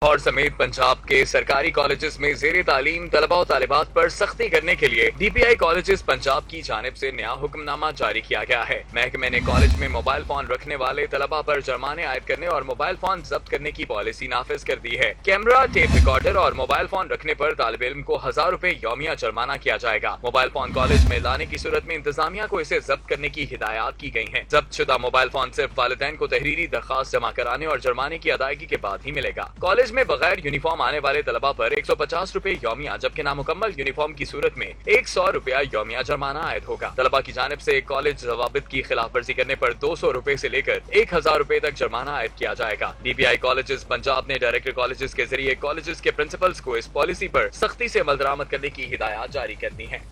اور سمیت پنجاب کے سرکاری کالجز میں زیر تعلیم طلباء و طالبات پر سختی کرنے کے لیے ڈی پی آئی کالجز پنجاب کی جانب سے نیا حکم نامہ جاری کیا گیا ہے۔ محکمے نے کالج میں موبائل فون رکھنے والے طلباء پر جرمانے عائد کرنے اور موبائل فون ضبط کرنے کی پالیسی نافذ کر دی ہے۔ کیمرہ، ٹیپ ریکارڈر اور موبائل فون رکھنے پر طالب علم کو 1000 روپے یومیہ جرمانہ کیا جائے گا۔ موبائل فون کالج میں لانے کی صورت میں انتظامیہ کو اسے ضبط کرنے کی ہدایات کی گئی ہیں۔ ضبط شدہ موبائل فون صرف والدین کو تحریری درخواست جمع کرانے اور جرمانے کی ادائیگی کے بعد ہی ملے گا۔ کالج میں بغیر یونیفارم آنے والے طلباء پر 150 روپے یومیہ جبکہ نامکمل یونیفارم کی صورت میں 100 روپیہ یومیہ جرمانہ عائد ہوگا۔ طلباء کی جانب سے کالج ضوابط کی خلاف ورزی کرنے پر 200 روپے سے لے کر 1000 روپے تک جرمانہ عائد کیا جائے گا۔ ڈی پی آئی کالجز پنجاب نے ڈائریکٹر کالجز کے ذریعے کالجز کے پرنسپلز کو اس پالیسی پر سختی سے عمل درآمد کرنے کی ہدایات جاری کر دی ہیں۔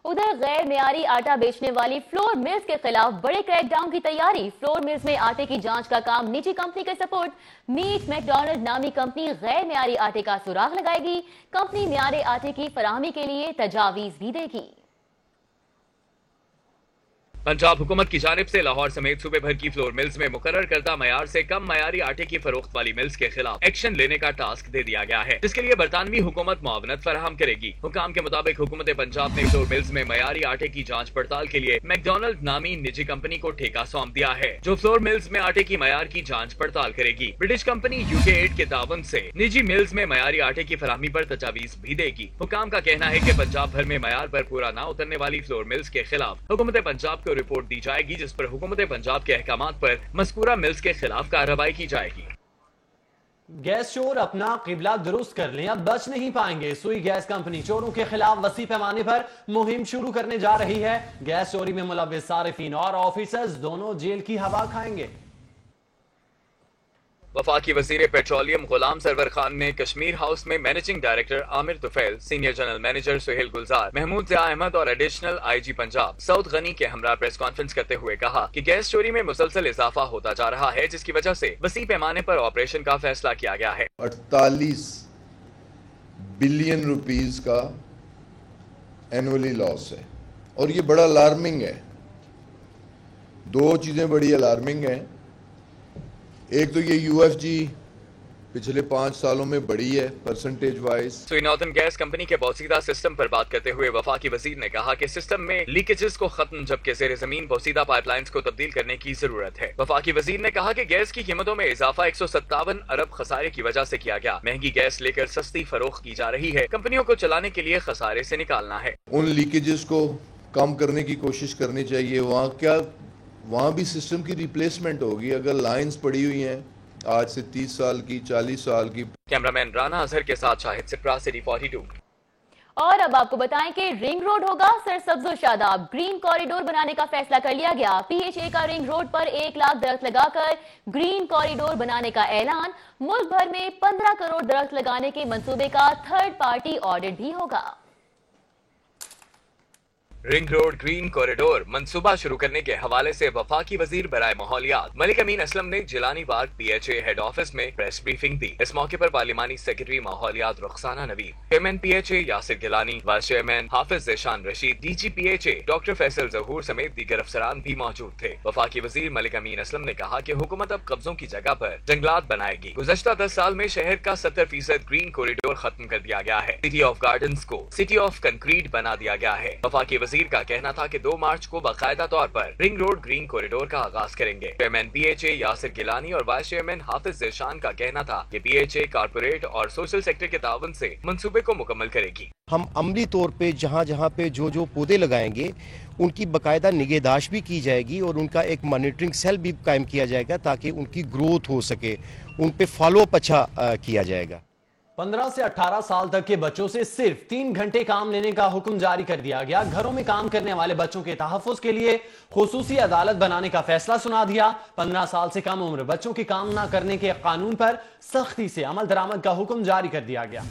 ادھر غیر معیاری آٹا بیچنے والی فلور ملز کے خلاف بڑے کریک ڈاؤن کی تیاری۔ فلور ملز میں آٹے کی جانچ کا کام نجی کمپنی کے سپورٹ میٹ میکڈونلڈ نامی کمپنی غیر معیاری آٹے کا سراغ لگائے گی۔ کمپنی معیاری آٹے کی فراہمی کے لیے تجاویز بھی دے گی۔ پنجاب حکومت کی جانب سے لاہور سمیت صوبے بھر کی فلور ملز میں مقرر کردہ معیار سے کم معیاری آٹے کی فروخت والی ملز کے خلاف ایکشن لینے کا ٹاسک دے دیا گیا ہے، جس کے لیے برطانوی حکومت معاونت فراہم کرے گی۔ حکام کے مطابق حکومت پنجاب نے فلور ملز میں معیاری آٹے کی جانچ پڑتال کے لیے میکڈونلڈ نامی نجی کمپنی کو ٹھیکہ سونپ دیا ہے، جو فلور ملز میں آٹے کی معیار کی جانچ پڑتال کرے گی۔ برٹش کمپنی UK ایڈ کے تعاون سے نجی ملز میں معیاری آٹے کی فراہمی پر تجاویز بھی دے گی۔ حکام کا کہنا ہے کہ پنجاب بھر میں معیار پر پورا نہ اترنے والی فلور ملز کے خلاف حکومت پنجاب کو رپورٹ دی جائے گی، جس پر حکومت پنجاب کے احکامات پر مذکورہ ملز کے خلاف کارروائی کی جائے گی۔ گیس چور اپنا قبلہ درست کر لیں، اب بچ نہیں پائیں گے۔ سوئی گیس کمپنی چوروں کے خلاف وسیع پیمانے پر مہم شروع کرنے جا رہی ہے۔ گیس چوری میں ملوث صارفین اور آفیسرز دونوں جیل کی ہوا کھائیں گے۔ وفاقی وزیر پیٹرولیم غلام سرور خان نے کشمیر ہاؤس میں مینیجنگ ڈائریکٹر عامر طفیل، سینئر جنرل مینیجر سہیل گلزار، محمود ضیاء احمد اور ایڈیشنل IG پنجاب سعود غنی کے ہمراہ پریس کانفرنس کرتے ہوئے کہا کہ گیس چوری میں مسلسل اضافہ ہوتا جا رہا ہے، جس کی وجہ سے وسیع پیمانے پر آپریشن کا فیصلہ کیا گیا ہے۔ 48 بلین روپیز کا اینولی لاس ہے اور یہ بڑا الارمنگ ہے۔ دو چیزیں بڑی الارمنگ ہیں۔ ایک تو یہ UFG پچھلے 5 سالوں میں بڑی ہے پرسنٹیج وائز۔ سوئی نارتھن گیس کمپنی کے بوسیدہ سسٹم پر بات کرتے ہوئے وفاقی وزیر نے کہا کہ سسٹم میں لیکیجز کو ختم جبکہ زیر زمین بوسیدہ پائپ لائنز کو تبدیل کرنے کی ضرورت ہے۔ وفاقی وزیر نے کہا کہ گیس کی قیمتوں میں اضافہ 157 ارب خسارے کی وجہ سے کیا گیا۔ مہنگی گیس لے کر سستی فروخت کی جا رہی ہے۔ کمپنیوں کو چلانے کے لیے خسارے سے نکالنا ہے۔ ان لیکیجز کو کم کرنے کی کوشش کرنی چاہیے۔ وہاں بھی سسٹم کی ریپلیسمنٹ ہوگی۔ اگر لائنز پڑی ہوئی ہیں آج سے 30 سال کی، 40 سال کی۔ کیمرامین رانا اظہر کے ساتھ شاہد سپرا، سٹی 42۔ اور اب آپ کو بتائیں کہ رنگ روڈ ہوگا سرسبز و شاداب۔ گرین کوریڈور بنانے کا فیصلہ کر لیا گیا۔ PHA کا رنگ روڈ پر 1 لاکھ درخت لگا کر گرین کوریڈور بنانے کا اعلان۔ ملک بھر میں 15 کروڑ درخت لگانے کے منصوبے کا تھرڈ پارٹی آڈٹ بھی ہوگا۔ رنگ روڈ گرین کوریڈور منصوبہ شروع کرنے کے حوالے سے وفاقی وزیر برائے ماحولیات ملک امین اسلم نے Jilani Bagh PHA head office میں پریس بریفنگ دی۔ اس موقع پر پارلیمانی سیکرٹری ماحولیات Rukhsana Naveed, chairman PHA Yasir Gilani, vice chairman Hafiz Zeeshan Rasheed, DG PHA doctor Faisal Zahoor سمیت دیگر افسران بھی موجود تھے۔ وفاقی وزیر ملک امین اسلم نے کہا کہ حکومت اب قبضوں کی جگہ پر جنگلات بنائے گی۔ گزشتہ 10 سال میں شہر کا 70% گرین کوریڈور ختم کر دیا گیا ہے۔ سٹی آف گارڈنز کو سٹی آف کنکریٹ بنا دیا گیا ہے۔ وفاقی وزیر کا کہنا تھا کہ 2 مارچ کو باقاعدہ طور پر رنگ روڈ گرین کوریڈور کا آغاز کریں گے۔ چیئرمین PHA یاسر گیلانی اور وائس چیئرمین حافظ ذیشان کا کہنا تھا کہ PHA کارپوریٹ اور سوشل سیکٹر کے تعاون سے منصوبے کو مکمل کرے گی۔ ہم عملی طور پہ جہاں پہ جو پودے لگائیں گے ان کی باقاعدہ نگہداشت بھی کی جائے گی اور ان کا ایک مانیٹرنگ سیل بھی قائم کیا جائے گا تاکہ ان کی گروتھ ہو سکے، ان پہ فالو اپ اچھا کیا جائے گا۔ 15 سے 18 سال تک کے بچوں سے صرف 3 گھنٹے کام لینے کا حکم جاری کر دیا گیا۔ گھروں میں کام کرنے والے بچوں کے تحفظ کے لیے خصوصی عدالت بنانے کا فیصلہ سنا دیا۔ 15 سال سے کم عمر بچوں کے کام نہ کرنے کے قانون پر سختی سے عمل درآمد کا حکم جاری کر دیا گیا۔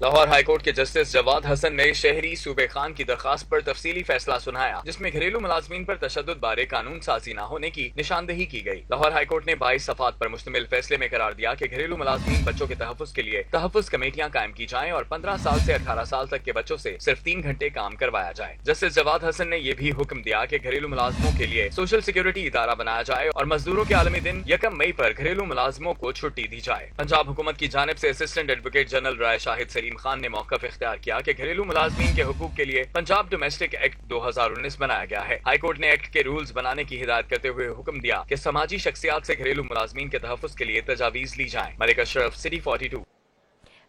لاہور ہائی کورٹ کے جسٹس جواد حسن نے شہری صوبے خان کی درخواست پر تفصیلی فیصلہ سنایا، جس میں گھریلو ملازمین پر تشدد بارے قانون سازی نہ ہونے کی نشاندہی کی گئی۔ لاہور ہائی کورٹ نے 22 صفحات پر مشتمل فیصلے میں قرار دیا کہ گھریلو ملازمین بچوں کے تحفظ کے لیے تحفظ کمیٹیاں قائم کی جائیں اور 15 سال سے 18 سال تک کے بچوں سے صرف 3 گھنٹے کام کروایا جائے۔ جسٹس جواد حسن نے یہ بھی حکم دیا کہ گھریلو ملازموں کے لیے سوشل سیکورٹی ادارہ بنایا جائے اور مزدوروں کے عالمی دن 1 مئی پر گھریلو ملازموں کو چھٹی دی جائے۔ پنجاب حکومت کی جانب سے اسسٹنٹ ایڈوکیٹ جنرل رائے شاہد سلیم خان نے موقف اختیار کیا کہ گھریلو ملازمین کے حقوق کے لیے پنجاب ڈومیسٹک ایکٹ 2019 بنایا گیا ہے۔ ہائی کورٹ نے ایکٹ کے رولز بنانے کی ہدایت کرتے ہوئے حکم دیا کہ سماجی شخصیات سے گھریلو ملازمین کے تحفظ کے لیے تجاویز لی جائیں۔ ملک اشرف، سٹی 42۔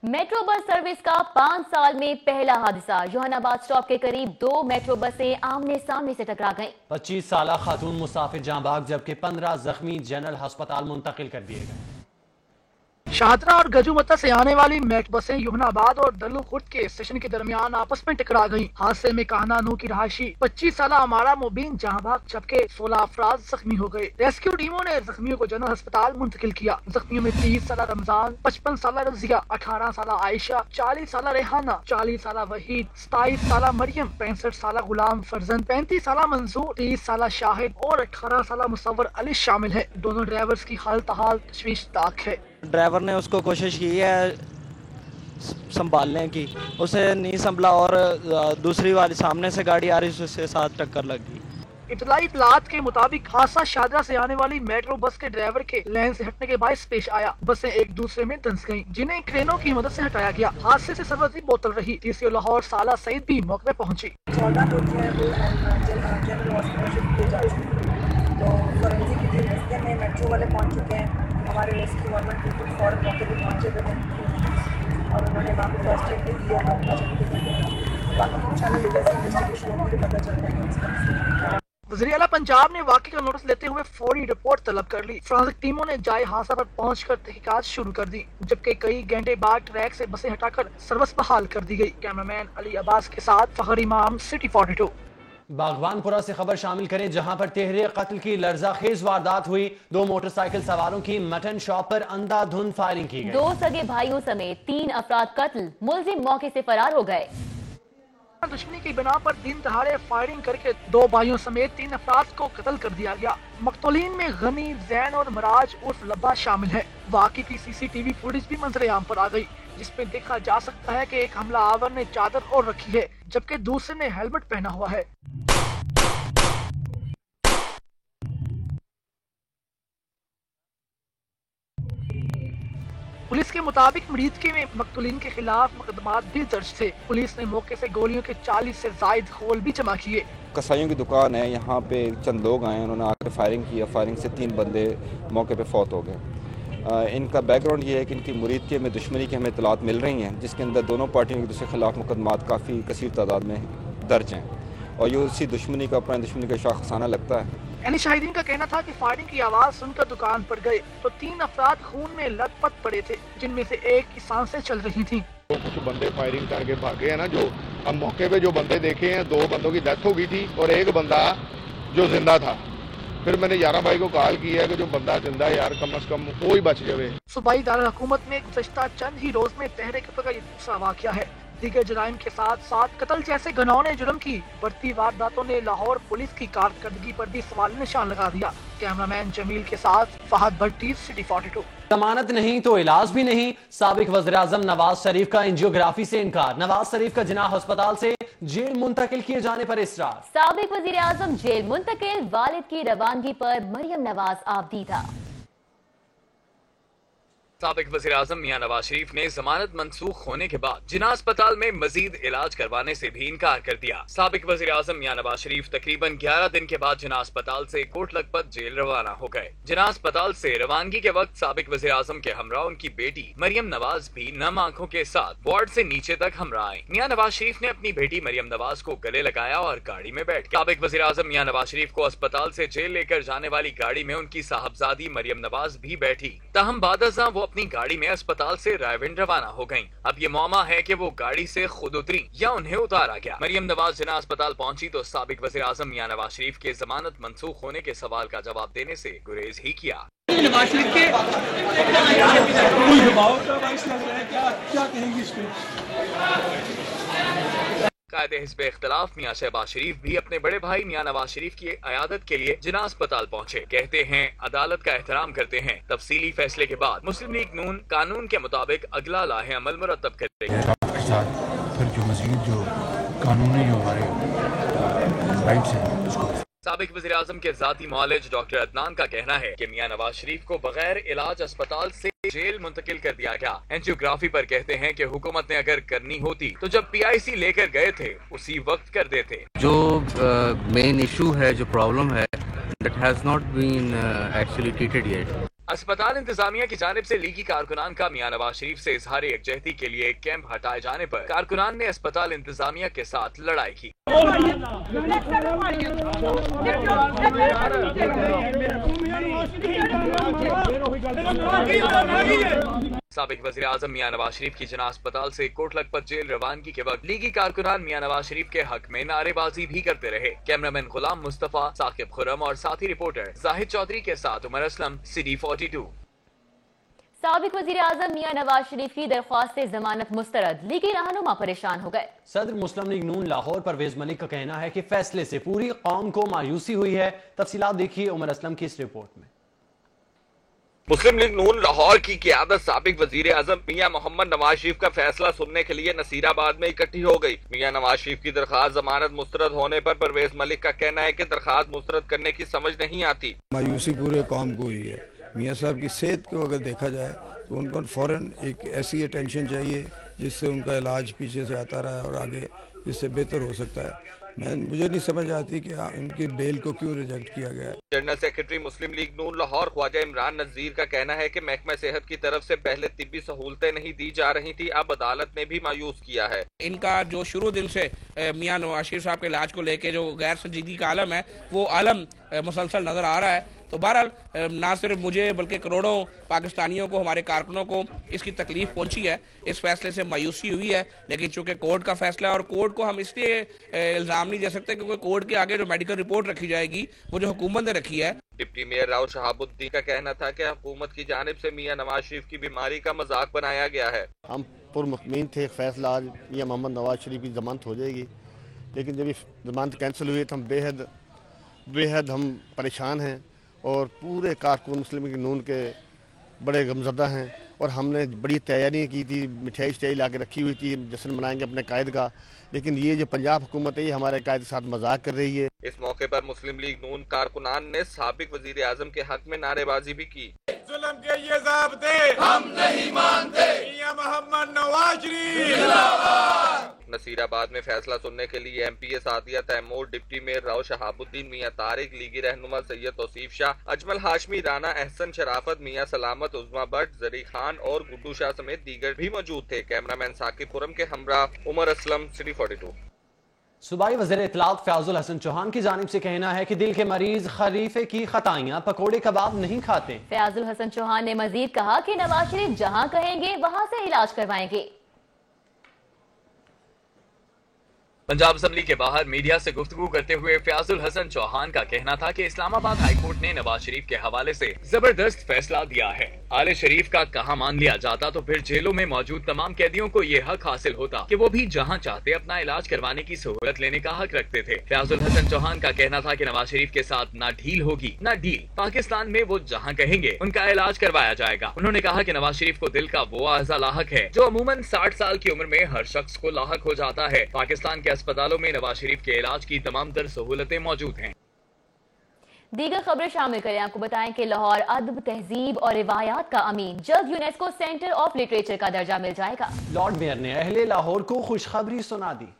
میٹرو بس سروس کا 5 سال میں پہلا حادثہ، جوہان آباد اسٹاپ کے قریب 2 میٹرو بسیں آمنے سامنے سے ٹکرا گئیں۔ 25 سالہ خاتون مسافر جاں بحق جبکہ 15 زخمی جنرل ہسپتال منتقل کر دیے گئے۔ شاہدرہ اور گجومتا سے آنے والی میٹرو بسیں یوہان آباد اور دلو خورد کے اسٹیشن کے درمیان آپس میں ٹکرا گئیں۔ حادثے میں کہنا نو کی رہائشی 25 سالہ امارہ مبین جہاں بحق جبکہ 16 افراد زخمی ہو گئے۔ ریسکیو ٹیموں نے زخمیوں کو جنرل ہسپتال منتقل کیا۔ زخمیوں میں 30 سالہ رمضان، 55 سالہ رضیہ، 18 سالہ عائشہ، 40 سالہ ریحانہ، 40 سالہ وحید، 27 سالہ مریم، 65 سالہ غلام فرزند، 35 سالہ منظور، 30 سالہ شاہد اور 18 سالہ مصور علی شامل ہیں۔ دونوں ڈرائیورز کی حالتحال تشویشناک ہے۔ ڈرائیور نے اس کو کوشش کی ہے سنبھالنے کی، اسے نہیں سنبھلا اور دوسری والی سامنے سے گاڑی آ رہی اس سے ساتھ ٹکر لگ گئی۔ ابتدائی اطلاعات کے مطابق حادثہ شاہدرہ سے آنے والی میٹرو بس کے ڈرائیور کے لین سے ہٹنے کے باعث پیش آیا۔ بسیں ایک دوسرے میں دھنس گئیں جنہیں کرینوں کی مدد سے ہٹایا گیا۔ حادثے سے سربراہی بوتل رہی۔ TCO لاہور سالہ سعید بھی موقع پہ پہنچی۔ 14 لوگ جو ہیں وہ جنرل ہاسپٹل شفٹ کیے جا چکے ہیں، تو فورینسک کی ٹیم رستے میں میٹرو والے پہنچ چکے ہیں۔ ہمارے ریسکیو گورنمنٹ پیپل فوراً موقع پہ پہنچے ہوئے ہیں اور انہوں نے وہاں پہ فرسٹ ایڈ بھی دیا ہے۔ باقی انشاءاللہ لیگر سے انویسٹیگیشن ہوگی تو پتہ چل جائے گا۔ وزیر اعلیٰ پنجاب نے واقعے کا نوٹس لیتے ہوئے فوری رپورٹ طلب کر لی۔ فرانسک ٹیموں نے جائے حادثہ پر پہنچ کر تحقیقات شروع کر دی، جبکہ کئی گھنٹے بعد ٹریک سے بسیں ہٹا کر سروس بحال کر دی گئی۔ کیمرامین علی عباس کے ساتھ فخر امام، سٹی 42۔ باغبان پورہ سے خبر شامل کریں جہاں پر تحریق قتل کی لرزہ خیز واردات ہوئی۔ 2 موٹر سائیکل سواروں کی مٹن شاپ پر اندھا دھند فائرنگ کی گئی۔ 2 سگے بھائیوں سمیت 3 افراد قتل، ملزم موقع سے فرار ہو گئے۔ دشمنی کی بنا پر دن دہاڑے فائرنگ کر کے 2 بھائیوں سمیت 3 افراد کو قتل کر دیا گیا۔ مقتولین میں غنی، زین اور مراج عرف لبا شامل ہیں۔ واقعے کی CCTV فوٹیج بھی منظر عام پر آ گئی، جس میں دیکھا جا سکتا ہے کہ ایک حملہ آور نے چادر اوڑھ رکھی ہے جبکہ دوسرے نے ہیلمٹ پہنا ہوا ہے۔ پولیس کے مطابق مریدکے میں مقتولین کے خلاف مقدمات بھی درج تھے۔ پولیس نے موقع سے گولیوں کے 40 سے زائد خول بھی جمع کیے۔ کسائیوں کی دکان ہے، یہاں پہ چند لوگ آئے، انہوں نے آ کر فائرنگ کیا۔ فائرنگ سے 3 بندے موقع پہ فوت ہو گئے۔ ان کا بیک گراؤنڈ یہ ہے کہ ان کی مریدکے میں دشمنی کی ہمیں اطلاعات مل رہی ہیں، جس کے اندر دونوں پارٹیوں کے دوسرے خلاف مقدمات کافی کثیر تعداد میں درج ہیں اور یہ اسی دشمنی کا اپنا دشمنی کا شاخسانہ لگتا ہے۔ یعنی شاہدین کا کہنا تھا کہ فائرنگ کی آواز سن کر دکان پر گئے تو 3 افراد خون میں لت پت پڑے تھے، جن میں سے ایک کی سانسیں چل رہی تھیں۔ کچھ بندے فائرنگ کر کے بھاگے ہیں نا، جو ہم موقع پہ جو بندے دیکھے ہیں 2 بندوں کی ڈیتھ ہو گئی تھی اور ایک بندہ جو زندہ تھا۔ پھر میں نے 11 بھائی کو کال کیا ہے کہ جو بندہ زندہ ہے یار کم از کم وہی بچ جائے۔ صوبائی دارالحکومت میں گزشتہ چند ہی روز میں تحریک قتل کا یہ دوسرا واقعہ ہے۔ دیگر جرائم کے ساتھ ساتھ قتل جیسے گھناؤنے جرم کی بڑھتی وارداتوں نے لاہور پولیس کی کارکردگی پر بھی سوال نشان لگا دیا۔ کیمرامین جمیل کے ساتھ فہد بھٹی، سٹی 42۔ ضمانت نہیں تو علاج بھی نہیں، سابق وزیراعظم نواز شریف کا انجیوگرافی سے انکار۔ نواز شریف کا جناح ہسپتال سے جیل منتقل کیے جانے پر اصرار۔ سابق وزیر اعظم جیل منتقل، والد کی روانگی پر مریم نواز آبدیدہ۔ سابق وزیر اعظم میاں نواز شریف نے ضمانت منسوخ ہونے کے بعد جناح اسپتال میں مزید علاج کروانے سے بھی انکار کر دیا۔ سابق وزیر اعظم میاں نواز شریف تقریباً 11 دن کے بعد جناح اسپتال سے کوٹ لکھپت جیل روانہ ہو گئے۔ جناح اسپتال سے روانگی کے وقت سابق وزیر اعظم کے ہمراہ ان کی بیٹی مریم نواز بھی نم آنکھوں کے ساتھ وارڈ سے نیچے تک ہمراہ آئیں۔ میاں نواز شریف نے اپنی بیٹی مریم نواز کو گلے لگایا اور گاڑی میں بیٹھ گئے۔ سابق وزیر اعظم میاں نواز شریف کو اسپتال سے جیل لے کر جانے والی گاڑی میں ان کی صاحبزادی مریم نواز بھی بیٹھی، تاہم بعد ازاں وہ اپنی گاڑی میں اسپتال سے رائے روانہ ہو گئیں۔ اب یہ معمہ ہے کہ وہ گاڑی سے خود اتری یا انہیں اتارا گیا۔ مریم نواز جناح اسپتال پہنچی تو سابق وزیر اعظم میاں نواز شریف کے ضمانت منسوخ ہونے کے سوال کا جواب دینے سے گریز ہی کیا۔ نواز شریف کے باعث لگ رہا ہے. کیا کہیں گے اس پہ؟ قائد حزب اختلاف میاں شہباز شریف بھی اپنے بڑے بھائی میاں نواز شریف کی عیادت کے لیے جناح اسپتال پہنچے. کہتے ہیں عدالت کا احترام کرتے ہیں. تفصیلی فیصلے کے بعد مسلم لیگ نون قانون کے مطابق اگلا لاہ عمل مرتب کرے گی. پھر جو مزید جو قانونی جو ہمارے رائٹس ہیں اس کو. سابق وزیر اعظم کے ذاتی معالج ڈاکٹر عدنان کا کہنا ہے کہ میاں نواز شریف کو بغیر علاج اسپتال سے جیل منتقل کر دیا گیا. اینجیوگرافی پر کہتے ہیں کہ حکومت نے اگر کرنی ہوتی تو جب PIC لے کر گئے تھے اسی وقت کر دیتے. جو مین ایشو ہے, جو پرابلم ہے, that has not been actually treated yet. اسپتال انتظامیہ کی جانب سے لیگی کارکنان کا میاں نواز شریف سے اظہار یکجہتی کے لیے کیمپ ہٹائے جانے پر کارکنان نے اسپتال انتظامیہ کے ساتھ لڑائی کی. سابق وزیر اعظم میاں نواز شریف کی جناح اسپتال سے کوٹ لکھپت جیل روانگی کے وقت لیگی کارکنان میاں نواز شریف کے حق میں نعرے بازی بھی کرتے رہے. کیمرامین غلام مصطفیٰ, ثاقب خرم اور ساتھی رپورٹر زاہد چودھری کے ساتھ عمر اسلم, CD 42. سابق وزیر اعظم میاں نواز شریف کی درخواست ضمانت مسترد, لیگی رہنما پریشان ہو گئے. صدر مسلم لیگ نون لاہور پرویز ملک کا کہنا ہے کہ فیصلے سے پوری قوم کو مایوسی ہوئی ہے. تفصیلات دیکھیے عمر اسلم کی اس رپورٹ میں. مسلم لیگ نون لاہور کی قیادت سابق وزیر اعظم میاں محمد نواز شریف کا فیصلہ سننے کے لیے نصیر آباد میں اکٹھی ہو گئی. میاں نواز شریف کی درخواست ضمانت مسترد ہونے پر پرویز ملک کا کہنا ہے کہ درخواست مسترد کرنے کی سمجھ نہیں آتی. مایوسی پورے قوم کو ہوئی ہے. میاں صاحب کی صحت کو اگر دیکھا جائے تو ان کو فوراً ایک ایسی اٹینشن چاہیے جس سے ان کا علاج پیچھے سے آتا رہا اور آگے جس سے بہتر ہو سکتا ہے. مجھے نہیں سمجھ آتی کہ ان کی بیل کو کیوں ریجیکٹ کیا گیا ہے. جنرل سیکرٹری مسلم لیگ نون لاہور خواجہ عمران نذیر کا کہنا ہے کہ محکمہ صحت کی طرف سے پہلے طبی سہولتیں نہیں دی جا رہی تھی, اب عدالت نے بھی مایوس کیا ہے. ان کا جو شروع دن سے میاں نواز شریف صاحب کے علاج کو لے کے جو غیر سنجیدگی کا عالم ہے وہ عالم مسلسل نظر آ رہا ہے. تو بہرحال نہ صرف مجھے بلکہ کروڑوں پاکستانیوں کو, ہمارے کارکنوں کو اس کی تکلیف پہنچی ہے, اس فیصلے سے مایوسی ہوئی ہے. لیکن چونکہ کورٹ کا فیصلہ ہے اور کورٹ کو ہم اس لیے الزام نہیں دے سکتے کیونکہ کورٹ کے آگے جو میڈیکل رپورٹ رکھی جائے گی وہ جو حکومت نے رکھی ہے. ڈپٹی میئر راؤ شہاب الدین کا کہنا تھا کہ حکومت کی جانب سے میاں نواز شریف کی بیماری کا مذاق بنایا گیا ہے. ہم پرمطمئن تھے فیصلہ آج میاں محمد نواز شریف کی ضمانت ہو جائے گی, لیکن جب یہ ضمانت کینسل ہوئی تو ہم بے حد ہم پریشان ہیں اور پورے کارکن مسلم لیگ نون کے بڑے غمزدہ ہیں. اور ہم نے بڑی تیاری کی تھی, مٹھائی لا کے رکھی ہوئی تھی, جشن منائیں گے اپنے قائد کا, لیکن یہ جو پنجاب حکومت ہے یہ ہمارے قائد کے ساتھ مذاق کر رہی ہے. اس موقع پر مسلم لیگ نون کارکنان نے سابق وزیر اعظم کے حق میں نعرے بازی بھی کی. ظلم کے یہ ضابطے ہم نہیں مانتے, میاں محمد نواز شریف زندہ باد. نصیر آباد میں فیصلہ سننے کے لیے MP Sadia Taimur, deputy mayor Rao Shahabuddin, Mian Tariq, لیگی رہنما سید توصیف شاہ, اجمل ہاشمی, رانا احسن شرافت, میاں سلامت, عظما بٹ, زری خان اور گڈو شاہ سمیت دیگر بھی موجود تھے. کیمرامین ثاقب خرم کے ہمراہ عمر اسلم, CD 42. صوبائی وزیر اطلاعات فیاض الحسن چوہان کی جانب سے کہنا ہے کہ دل کے مریض خلیفے کی خطائیاں پکوڑے کباب نہیں کھاتے. فیاض الحسن چوہان نے مزید کہا کہ نواز شریف جہاں کہیں گے وہاں سے علاج کروائیں گے. پنجاب اسمبلی کے باہر میڈیا سے گفتگو کرتے ہوئے فیاض الحسن چوہان کا کہنا تھا کہ اسلام آباد ہائی کورٹ نے نواز شریف کے حوالے سے زبردست فیصلہ دیا ہے. آل شریف کا کہاں مان لیا جاتا تو پھر جیلوں میں موجود تمام قیدیوں کو یہ حق حاصل ہوتا کہ وہ بھی جہاں چاہتے اپنا علاج کروانے کی سہولت لینے کا حق رکھتے تھے. فیاض الحسن چوہان کا کہنا تھا کہ نواز شریف کے ساتھ نہ ڈھیل ہوگی نہ ڈیل. پاکستان میں وہ جہاں کہیں گے ان کا علاج کروایا جائے گا. انہوں نے کہا کہ نواز شریف کو دل کا وہ اعضا لاحق ہے جو عموماً 60 سال کی عمر میں ہر شخص کو لاحق ہو جاتا ہے. پاکستان کے اسپتالوں میں نواز شریف کے علاج کی تمام تر سہولتیں موجود ہیں. دیگر خبریں شامل کریں. آپ کو بتائیں کہ لاہور ادب, تہذیب اور روایات کا امین جلد یونیسکو سینٹر آف لٹریچر کا درجہ مل جائے گا. لارڈ میئر نے اہل لاہور کو خوشخبری سنا دی.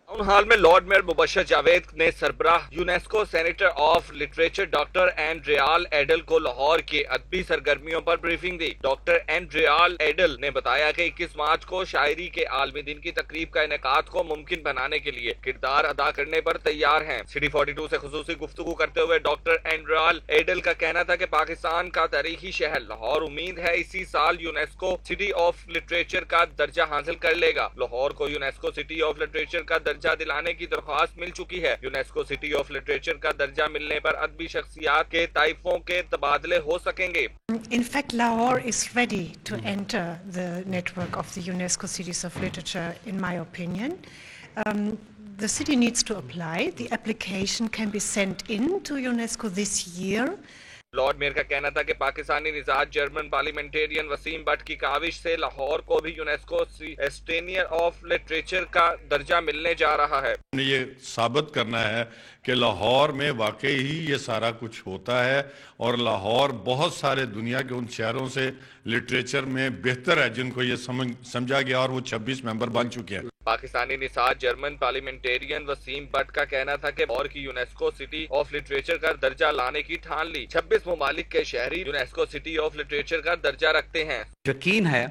ٹاؤن ہال میں لارڈ میئر مبشر جاوید نے سربراہ UNESCO senator of literature doctor اینڈریال ایڈل کو لاہور کے ادبی سرگرمیوں پر بریفنگ دی. ڈاکٹر اینڈریال ایڈل نے بتایا کہ 21 مارچ کو شاعری کے عالمی دن کی تقریب کا انعقاد کو ممکن بنانے کے لیے کردار ادا کرنے پر تیار ہیں. CD 42 سے خصوصی گفتگو کرتے ہوئے ڈاکٹر اینڈریال ایڈل کا کہنا تھا کہ پاکستان کا تاریخی شہر لاہور امید ہے اسی سال یونیسکو سٹی آف لٹریچر کا درجہ حاصل کر لے گا. لاہور کو یونیسکو سٹی آف لٹریچر کا درجہ درجہ دلانے کی درخواست مل چکی ہے۔ یونیسکو سٹی آف لٹریچر کا درجہ ملنے پر ادبی شخصیات کے طائفوں کے تبادلے ہو سکیں گے۔ In fact, Lahore is ready to enter the network of the UNESCO Cities of Literature, in my opinion. The city needs to apply. The application can be sent in to UNESCO this year. Lord mayor کا کہنا تھا کہ پاکستانی نژاد German parliamentarian Wasim but کی کاوش سے لاہور کو بھی UNESCO centre of literature کا درجہ ملنے جا رہا ہے۔ یہ ثابت کرنا ہے کہ لاہور میں واقعی ہی یہ سارا کچھ ہوتا ہے اور لاہور بہت سارے دنیا کے ان شہروں سے لٹریچر میں بہتر ہے جن کو یہ سمجھا گیا اور وہ 26 ممبر بن چکے ہیں۔ پاکستانی نژاد جرمن پارلیمنٹیرین وسیم بٹ کا کہنا تھا کہ لاہور کی یونیسکو سٹی آف لٹریچر کا درجہ لانے کی ٹھان لی۔ 26 ممالک کے شہری یونیسکو سٹی آف لٹریچر کا درجہ رکھتے ہیں۔ یقین ہے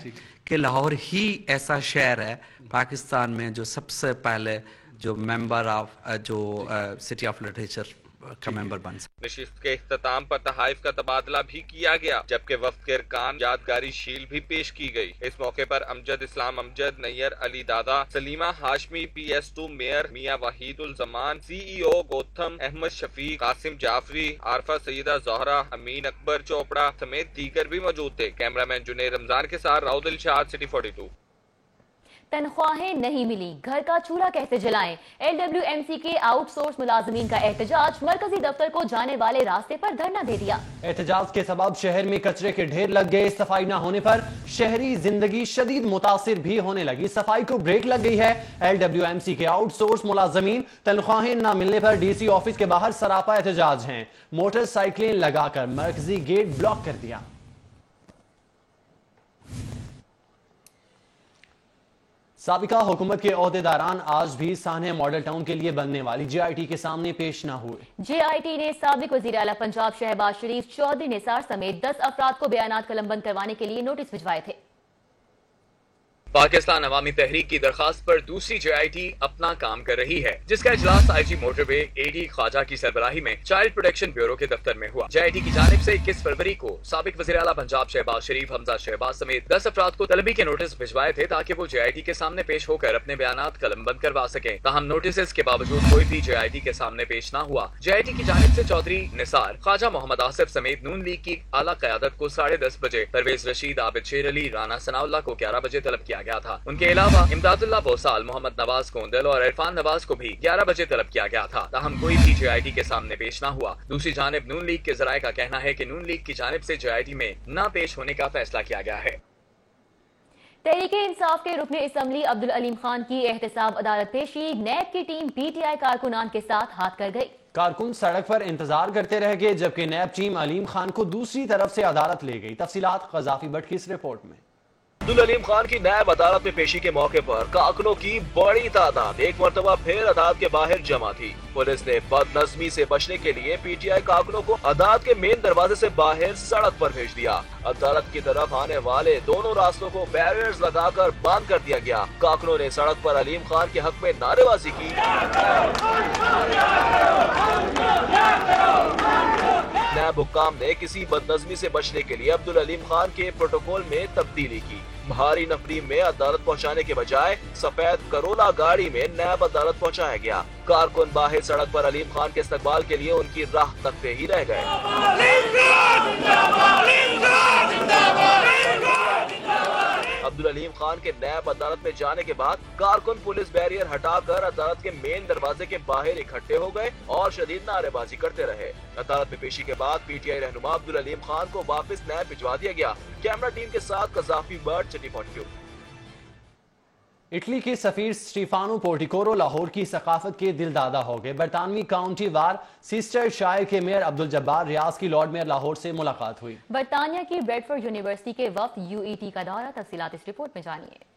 کہ لاہور ہی ایسا شہر ہے پاکستان میں جو سب سے پہلے جو ممبر آف جو سٹی آف لٹریچر کا ممبر بن سکتا۔ نشست کے اختتام پر تحائف کا تبادلہ بھی کیا گیا، جبکہ وفد کے ارکان یادگاری شیل بھی پیش کی گئی۔ اس موقع پر امجد اسلام امجد، نیئر علی دادا، سلیمہ ہاشمی، PS2 میئر میاں وحید الزمان، CEO گوتھم احمد شفیق، قاسم جعفری، عارفہ سیدہ زہرا، امین اکبر چوپڑا سمیت دیگر بھی موجود تھے۔ کیمرہ مین جنید رمضان کے ساتھ راؤ دلشاد، سٹی 42۔ تنخواہیں نہیں ملی، گھر کا چولہا کیسے جلائیں؟ LWMC کے آؤٹ سورس ملازمین کا احتجاج، مرکزی دفتر کو جانے والے راستے پر دھرنا دے دیا۔ احتجاج کے سبب شہر میں کچرے کے ڈھیر لگ گئے، صفائی نہ ہونے پر شہری زندگی شدید متاثر بھی ہونے لگی، صفائی کو بریک لگ گئی ہے۔ LWMC کے آؤٹ سورس ملازمین تنخواہیں نہ ملنے پر DC آفس کے باہر سراپا احتجاج ہیں، موٹر سائیکلیں لگا کر مرکزی گیٹ بلاک کر دیا۔ سابقہ حکومت کے عہدیداران آج بھی سانحہ ماڈل ٹاؤن کے لیے بننے والی JIT کے سامنے پیش نہ ہوئے۔ JIT نے سابق وزیر اعلیٰ پنجاب شہباز شریف، چودھری نثار سمیت 10 افراد کو بیانات قلم بند کروانے کے لیے نوٹس بھجوائے تھے۔ پاکستان عوامی تحریک کی درخواست پر دوسری JIT اپنا کام کر رہی ہے، جس کا اجلاس IG موٹر وے AD خواجہ کی سربراہی میں چائلڈ پروٹیکشن بیورو کے دفتر میں ہوا۔ JIT کی جانب سے 21 فروری کو سابق وزیر اعلیٰ پنجاب شہباز شریف، حمزہ شہباز سمیت 10 افراد کو طلبی کے نوٹس بھجوائے تھے تاکہ وہ JIT کے سامنے پیش ہو کر اپنے بیانات قلم بند کروا سکیں، تاہم نوٹسز کے باوجود کوئی بھی JIT کے سامنے پیش نہ ہوا۔ JIT کی جانب سے چودھری نثار، خواجہ محمد آصف سمیت نون لیگ کی اعلیٰ قیادت کو 10:30 بجے، پرویز رشید، عابد شیر علی، رانا ثناء اللہ کو 11 بجے طلب کیا گیا تھا۔ ان کے علاوہ امداد اللہ بوسال، محمد نواز کوندل اور عرفان نواز کو بھی 11 بجے طلب کیا گیا تھا، تاہم کوئی بھی JIT کے سامنے پیش نہ ہوا۔ دوسری جانب نون لیگ کے ذرائع کا کہنا ہے کہ نون لیگ کی جانب سے JIT میں نہ پیش ہونے کا فیصلہ کیا گیا ہے۔ تحریک انصاف کے رکن اسمبلی عبدالعلیم خان کی احتساب عدالت پیشی، نیب کی ٹیم PTI کارکنان کے ساتھ ہاتھ کر گئی۔ کارکن سڑک پر انتظار کرتے رہ گئے جبکہ نیب ٹیم علیم خان کو دوسری طرف سے عدالت لے گئی۔ تفصیلات قذافی بٹ کی اس رپورٹ میں۔ عبدالعلیم خان کی نیب عدالت میں پیشی کے موقع پر کارکنوں کی بڑی تعداد ایک مرتبہ پھر عدالت کے باہر جمع تھی۔ پولیس نے بد نظمی سے بچنے کے لیے PTI کارکنوں کو عدالت کے مین دروازے سے باہر سڑک پر بھیج دیا۔ عدالت کی طرف آنے والے دونوں راستوں کو بیریئرز لگا کر بند کر دیا گیا۔ کارکنوں نے سڑک پر علیم خان کے حق میں نعرے بازی کی۔ نیب حکام نے کسی بد نظمی سے بچنے کے لیے عبدالعلیم خان کے پروٹوکول میں تبدیلی کی۔ بھاری نفری میں عدالت پہنچانے کے بجائے سفید کرولا گاڑی میں نیب عدالت پہنچایا گیا۔ کارکن باہر سڑک پر علیم خان کے استقبال کے لیے ان کی راہ تکتے ہی رہ گئے۔ عبدالعلیم خان کے نیب عدالت میں جانے کے بعد کارکن پولیس بیریئر ہٹا کر عدالت کے مین دروازے کے باہر اکٹھے ہو گئے اور شدید نعرے بازی کرتے رہے۔ عدالت میں پیشی کے بعد PTI رہنما عبدالعلیم خان کو واپس نیب بھجوا دیا گیا۔ کیمرہ ٹیم کے ساتھ قذافی بٹ، سٹی 42۔ اٹلی کے سفیر سٹیفانو پورٹیکورو لاہور کی ثقافت کے دل دادا ہو گئے۔ برطانوی کاؤنٹی وار سیسٹر شائر کے میئر عبدالجبار ریاض کی لارڈ میئر لاہور سے ملاقات ہوئی۔ برطانیہ کی بریڈفورڈ یونیورسٹی کے وفد UET کا دورہ، تفصیلات اس رپورٹ میں جانیے۔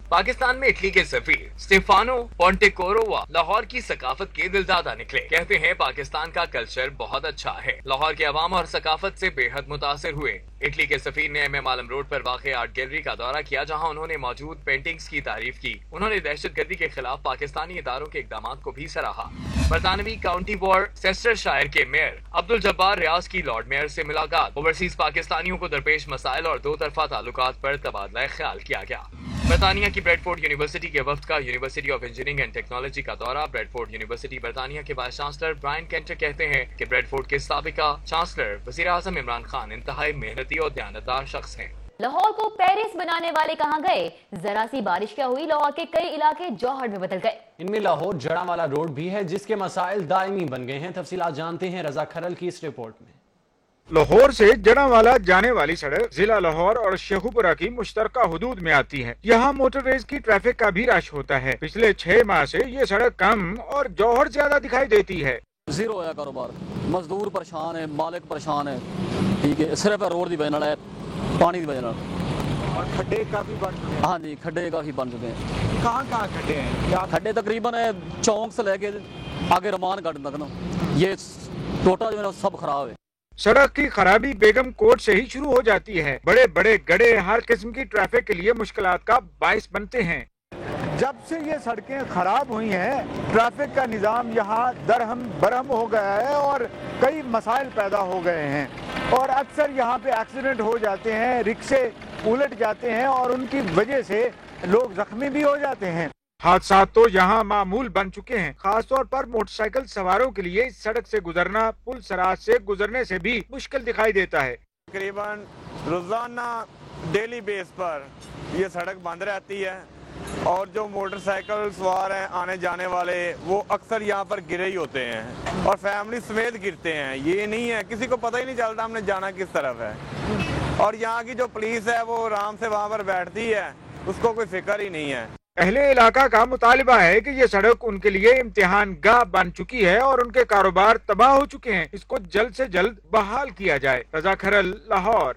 پاکستان میں اٹلی کے سفیر سٹیفانو پونٹیکورو لاہور کی ثقافت کے دلدادہ نکلے۔ کہتے ہیں پاکستان کا کلچر بہت اچھا ہے، لاہور کے عوام اور ثقافت سے بے حد متاثر ہوئے۔ اٹلی کے سفیر نے MM عالم روڈ پر واقع آرٹ گیلری کا دورہ کیا جہاں انہوں نے موجود پینٹنگز کی تعریف کی۔ انہوں نے دہشت گردی کے خلاف پاکستانی اداروں کے اقدامات کو بھی سراہا۔ برطانوی کاؤنٹی وار سیسٹر شائر کے میئر عبدالجبار ریاض کی لارڈ میئر سے ملاقات، اوورسیز پاکستانیوں کو درپیش مسائل اور دو طرفہ تعلقات پر تبادلہ خیال کیا گیا۔ برطانیہ کی بریڈفورڈ یونیورسٹی کے وفد کا university of engineering and technology کا دورہ۔ بریڈفورڈ یونیورسٹی برطانیہ کے وائس چانسلر برائن کینٹر کہتے ہیں کہ بریڈفورڈ کے سابقہ چانسلر وزیر اعظم عمران خان انتہائی محنتی اور دیانتدار شخص ہیں۔ لاہور کو پیرس بنانے والے کہاں گئے؟ ذرا سی بارش کیا ہوئی لاہور کے کئی علاقے جوہر میں بدل گئے۔ ان میں لاہور جڑاں والا روڈ بھی ہے جس کے مسائل دائمی بن گئے ہیں۔ تفصیلات جانتے ہیں رضا کھرل کی اس رپورٹ میں۔ لاہور سے جڑاںوالا جانے والی سڑک ضلع لاہور اور شیخوپورہ کی مشترکہ حدود میں آتی ہے۔ یہاں موٹر ویز کی ٹریفک کا بھی رش ہوتا ہے۔ پچھلے 6 ماہ سے یہ سڑک کم اور جوہر زیادہ دکھائی دیتی ہے۔ زیرو ہے کاروبار، مزدور پریشان ہے، مالک پریشان ہے، ٹھیک ہے، صرف روڈ دی وجہ ہے، پانی دی وجہ اور کھڈے کافی بن چکے ہیں۔ ہاں جی، کھڈے کافی بن چکے ہیں۔ کہاں کہاں کھڈے ہیں؟ کھڈے تقریباً چونک سے لے کے آگے رمان گارڈن تک نا، یہ ٹوٹا جو ہے سب خراب ہے۔ سڑک کی خرابی بیگم کوٹ سے ہی شروع ہو جاتی ہے۔ بڑے بڑے گڑھے ہر قسم کی ٹریفک کے لیے مشکلات کا باعث بنتے ہیں۔ جب سے یہ سڑکیں خراب ہوئی ہیں، ٹریفک کا نظام یہاں درہم برہم ہو گیا ہے اور کئی مسائل پیدا ہو گئے ہیں، اور اکثر یہاں پہ ایکسیڈنٹ ہو جاتے ہیں، رکشے الٹ جاتے ہیں اور ان کی وجہ سے لوگ زخمی بھی ہو جاتے ہیں۔ حادثات تو یہاں معمول بن چکے ہیں، خاص طور پر موٹر سائیکل سواروں کے لیے اس سڑک سے گزرنا پل سراج سے گزرنے سے بھی مشکل دکھائی دیتا ہے۔ تقریباً روزانہ ڈیلی بیس پر یہ سڑک بند رہتی ہے اور جو موٹر سائیکل سوار ہیں آنے جانے والے وہ اکثر یہاں پر گرے ہی ہوتے ہیں اور فیملی سمیت گرتے ہیں۔ یہ نہیں ہے، کسی کو پتہ ہی نہیں چلتا ہم نے جانا کس طرف ہے، اور یہاں کی جو پولیس ہے وہ آرام سے وہاں پر بیٹھتی ہے، اس کو کوئی فکر ہی نہیں ہے۔ اہل علاقہ کا مطالبہ ہے کہ یہ سڑک ان کے لیے امتحان گاہ بن چکی ہے اور ان کے کاروبار تباہ ہو چکے ہیں، اس کو جلد سے جلد بحال کیا جائے۔ رضا کھرل، لاہور۔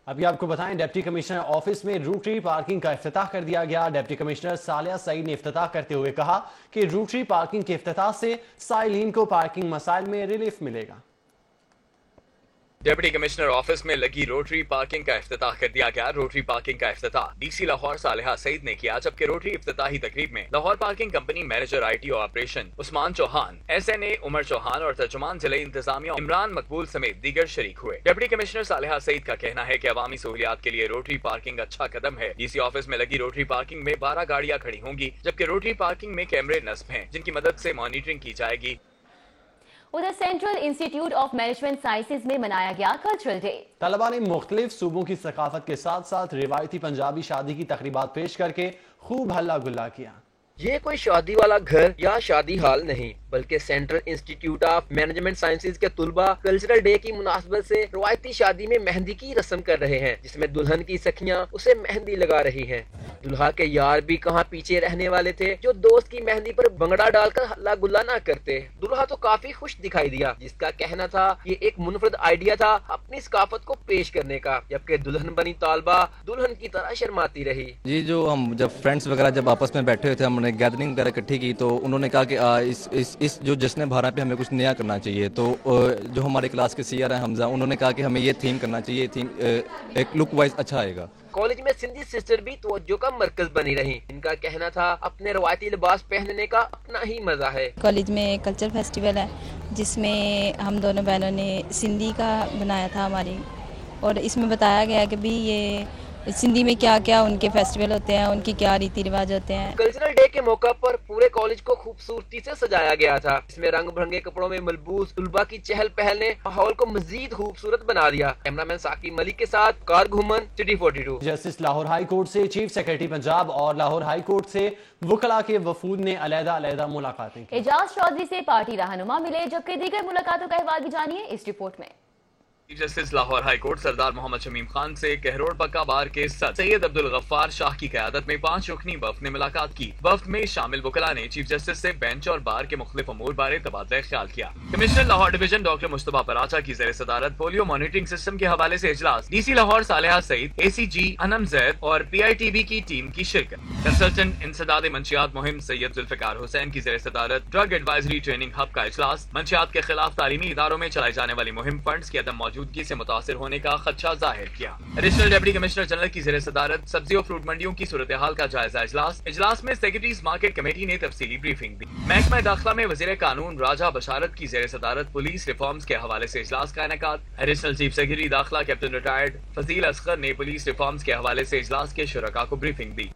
ابھی آپ کو بتائیں ڈپٹی کمشنر آفس میں روٹری پارکنگ کا افتتاح کر دیا گیا۔ ڈپٹی کمشنر صالحہ سعید نے افتتاح کرتے ہوئے کہا کہ روٹری پارکنگ کے افتتاح سے سائلین کو پارکنگ مسائل میں ریلیف ملے گا۔ ڈپٹی کمشنر آفس میں لگی روٹری پارکنگ کا افتتاح کر دیا گیا۔ روٹری پارکنگ کا افتتاح ڈی سی لاہور صالحہ سعید نے کیا، جبکہ روٹری افتتاحی تقریب میں Lahore parking company manager I T O operation Usman Chauhan, S N A Umar Chauhan اور ترجمان ضلع انتظامیہ عمران مقبول سمیت دیگر شریک ہوئے۔ ڈپٹی کمشنر صالحہ سعید کا کہنا ہے کہ عوامی سہولیات کے لیے روٹری پارکنگ اچھا قدم ہے۔ ڈی سی آفس میں لگی روٹری پارکنگ میں 12 گاڑیاں کھڑی ہوں گی، جبکہ روٹری پارکنگ میں کیمرے نصب ہیں جن کی مدد سے مانیٹرنگ کی جائے گی۔ ادھر central institute of management sciences میں منایا گیا کلچرل ڈے۔ طلباء نے مختلف صوبوں کی ثقافت کے ساتھ ساتھ روایتی پنجابی شادی کی تقریبات پیش کر کے خوب ہلا گلا کیا۔ یہ کوئی شادی والا گھر یا شادی ہال نہیں، بلکہ central institute of management sciences کے طلباء کلچرل ڈے کی مناسبت سے روایتی شادی میں مہندی کی رسم کر رہے ہیں، جس میں دلہن کی سکھیاں اسے مہندی لگا رہی ہیں۔ دلہا کے یار بھی کہاں پیچھے رہنے والے تھے جو دوست کی مہندی پر بنگڑا ڈال کر ہلا گلا نہ کرتے۔ دلہا تو کافی خوش دکھائی دیا، جس کا کہنا تھا یہ ایک منفرد آئیڈیا تھا اپنی ثقافت کو پیش کرنے کا، جبکہ دلہن بنی طالبہ دلہن کی طرح شرماتی رہی۔ جی، جو ہم جب فرینڈس وغیرہ جب آپس میں بیٹھے ہوئے تھے، ہم نے گیدرنگ وغیرہ اکٹھی کی، تو انہوں نے کہا کہ اس جو جشن بھارا پہ ہمیں کچھ نیا کرنا چاہیے۔ تو جو ہمارے کلاس کے سیئر ہیں حمزہ، انہوں نے کہا کہ ہمیں یہ تھیم کرنا چاہیے، تھیم ایک لک وائز اچھا آئے گا۔ کالج میں سندھی سسٹر بھی توجہ کا مرکز بنی رہی، ان کا کہنا تھا اپنے روایتی لباس پہننے کا اپنا ہی مزہ ہے۔ کالج میں کلچر فیسٹیول ہے جس میں ہم دونوں بہنوں نے سندھی کا بنایا تھا ہماری، اور اس میں بتایا گیا کہ بھی یہ سندھی میں کیا کیا ان کے فیسٹیول ہوتے ہیں، ان کی کیا ریتی رواج ہوتے ہیں۔ کلچرل ڈے کے موقع پر پورے کالج کو خوبصورتی سے سجایا گیا تھا، اس میں رنگ برنگے کپڑوں میں ملبوس طلباء کی چہل پہل نے ماحول کو مزید خوبصورت بنا دیا۔ کیمرامین ثاقب ملک کے ساتھ کار گھومن، city 42۔ Justice Lahore high court سے چیف سیکرٹری پنجاب اور لاہور ہائی کورٹ سے وکلاء کے وفود نے علیحدہ علیحدہ ملاقاتیں کی۔ اعجاز چودھری سے پارٹی رہنما ملے، جبکہ دیگر ملاقاتوں کا احوال بھی جانیے اس رپورٹ میں۔ Chief justice Lahore high court سردار محمد شمیم خان سے کہروڑ پکا بار کے صدر سید عبدالغفار شاہ کی قیادت میں 5 رکنی وفد نے ملاقات کی۔ وفد میں شامل وکلاء نے چیف جسٹس سے بینچ اور بار کے مختلف امور بارے تبادلہ خیال کیا۔ کمشنر لاہور ڈویژن ڈاکٹر مصطفیٰ پراچا کی زیر صدارت پولیو مانیٹرنگ سسٹم کے حوالے سے اجلاس، ڈی سی لاہور صالحہ سعید، اے سی جی انم زید اور پی آئی ٹی بی کی ٹیم کی شرکت۔ کنسلٹنٹ انسداد منشیات مہم سید ذوالفقار حسین کی زیر صدارت ڈرگ ایڈوائزری ٹریننگ ہب کا اجلاس، منشیات کے خلاف تعلیمی اداروں میں چلائی جانے والی مہم فنڈز کی عدم موجودگی موجودگی سے متاثر ہونے کا خدشہ ظاہر کیا۔ ایڈیشنل ڈپٹی کمشنر جنرل کی زیر صدارت سبزی اور فروٹ منڈیوں کی صورتحال کا جائزہ اجلاس میں سیکرٹریز مارکیٹ کمیٹی نے تفصیلی بریفنگ دی۔ محکمہ داخلہ میں وزیر قانون راجہ بشارت کی زیر صدارت پولیس ریفارمز کے حوالے سے اجلاس کا انعقاد۔ ایڈیشنل چیف سیکرٹری داخلہ کیپٹن ریٹائرڈ فضیل اصغر نے پولیس ریفارمز کے حوالے سے اجلاس کے شرکاء کو بریفنگ دی۔